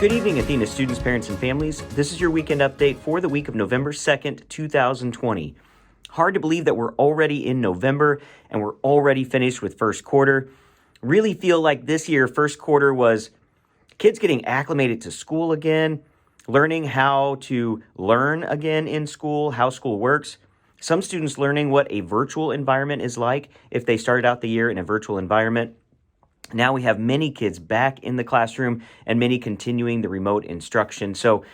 Good evening, Athena students, parents, and families. This is your weekend update for the week of November 2nd, 2020. Hard to believe that we're already in November and we're already finished with first quarter. Really feel like this year, first quarter was kids getting acclimated to school again, learning how to learn again in school, how school works. Some students learning what a virtual environment is like if they started out the year in a virtual environment. Now we have many kids back in the classroom and many continuing the remote instruction. So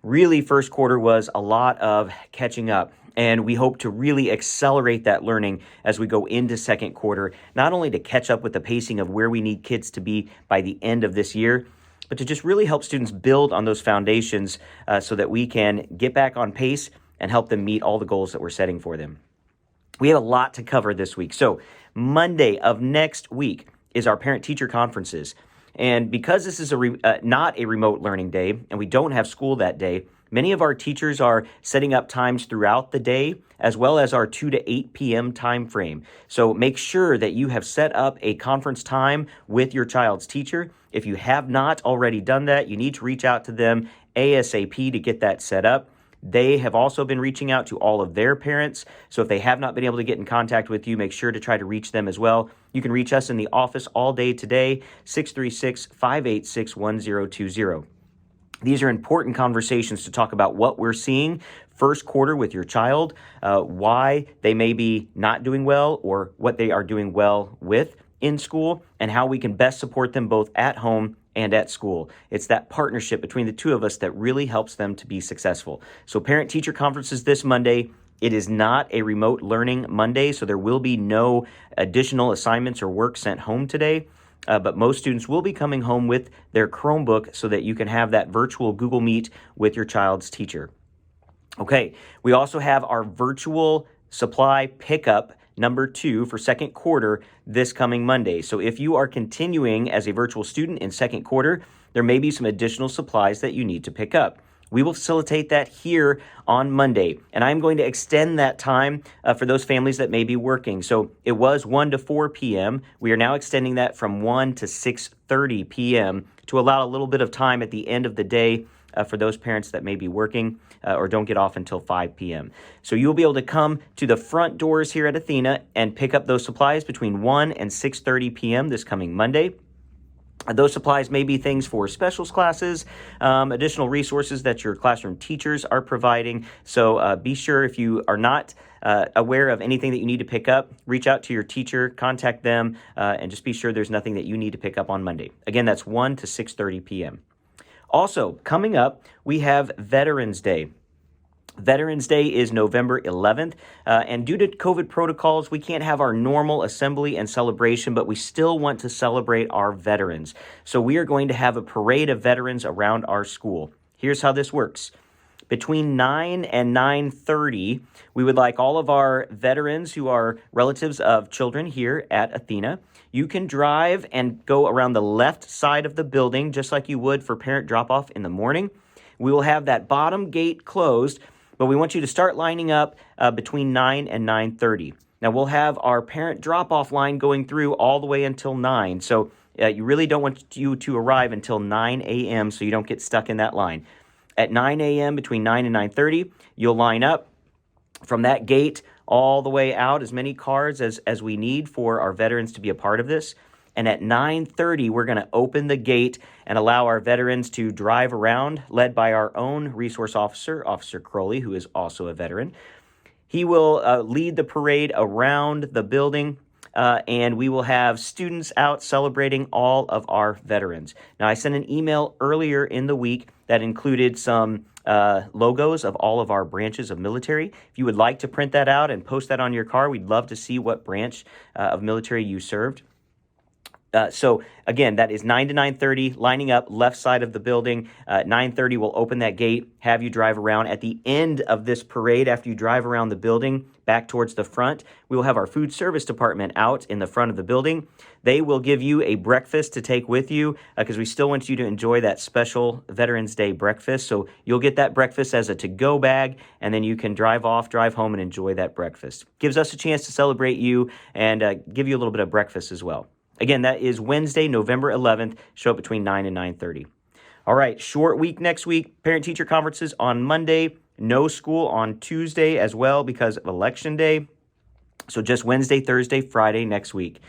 really first quarter was a lot of catching up. And we hope to really accelerate that learning as we go into second quarter, not only to catch up with the pacing of where we need kids to be by the end of this year, but to just really help students build on those foundations so that we can get back on pace and help them meet all the goals that we're setting for them. We have a lot to cover this week. So Monday of next week is our Parent-Teacher Conferences. And because this is not a remote learning day and we don't have school that day, many of our teachers are setting up times throughout the day as well as our 2 to 8 p.m. time frame. So make sure that you have set up a conference time with your child's teacher. If you have not already done that, you need to reach out to them ASAP to get that set up. They have also been reaching out to all of their parents. So if they have not been able to get in contact with you, make sure to try to reach them as well. You can reach us in the office all day today, 636-586-1020. These are important conversations to talk about what we're seeing first quarter with your child, why they may be not doing well or what they are doing well with in school, and how we can best support them both at home and at school. It's that partnership between the two of us that really helps them to be successful. So Parent-Teacher Conferences this Monday. It is not a remote learning Monday, so there will be no additional assignments or work sent home today. But most students will be coming home with their Chromebook so that you can have that virtual Google Meet with your child's teacher. Okay, we also have our virtual supply pickup number 2 for second quarter this coming Monday. So if you are continuing as a virtual student in second quarter, there may be some additional supplies that you need to pick up. We will facilitate that here on Monday, and I'm going to extend that time for those families that may be working. So it was 1 to 4 p.m. We are now extending that from 1 to 6:30 p.m. to allow a little bit of time at the end of the day for those parents that may be working or don't get off until 5 p.m. So you'll be able to come to the front doors here at Athena and pick up those supplies between 1 and 6:30 p.m. this coming Monday. Those supplies may be things for specials classes, additional resources that your classroom teachers are providing. So be sure if you are not aware of anything that you need to pick up, reach out to your teacher, contact them, and just be sure there's nothing that you need to pick up on Monday. Again, that's 1 to 6:30 p.m. Also, coming up, we have Veterans Day. Veterans Day is November 11th, and due to COVID protocols, we can't have our normal assembly and celebration, but we still want to celebrate our veterans. So we are going to have a parade of veterans around our school. Here's how this works. Between 9 and 9:30, we would like all of our veterans who are relatives of children here at Athena. You can drive and go around the left side of the building, just like you would for parent drop-off in the morning. We will have that bottom gate closed, but we want you to start lining up between 9 and 9:30. Now, we'll have our parent drop-off line going through all the way until 9. So you really don't want you to arrive until 9 a.m. so you don't get stuck in that line. At 9 a.m., between 9 and 9:30, you'll line up from that gate all the way out, as many cars as we need for our veterans to be a part of this. And at 9:30, we're going to open the gate and allow our veterans to drive around, led by our own resource officer, Officer Crowley, who is also a veteran. He will lead the parade around the building, and we will have students out celebrating all of our veterans. Now, I sent an email earlier in the week that included some logos of all of our branches of military. If you would like to print that out and post that on your car, we'd love to see what branch of military you served. So again, that is 9 to 9:30, lining up left side of the building. 9:30, we'll open that gate, have you drive around. At the end of this parade, after you drive around the building back towards the front, we will have our food service department out in the front of the building. They will give you a breakfast to take with you because we still want you to enjoy that special Veterans Day breakfast. So you'll get that breakfast as a to-go bag, and then you can drive home and enjoy that breakfast. Gives us a chance to celebrate you and give you a little bit of breakfast as well. Again, that is Wednesday, November 11th. Show up between 9 and 9:30. All right, short week next week. Parent-teacher conferences on Monday. No school on Tuesday as well because of Election Day. So just Wednesday, Thursday, Friday next week.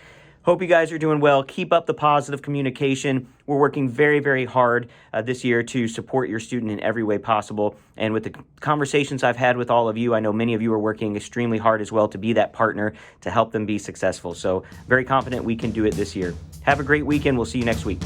Hope you guys are doing well. Keep up the positive communication. We're working very, very hard this year to support your student in every way possible. And with the conversations I've had with all of you, I know many of you are working extremely hard as well to be that partner to help them be successful. So very confident we can do it this year. Have a great weekend. We'll see you next week.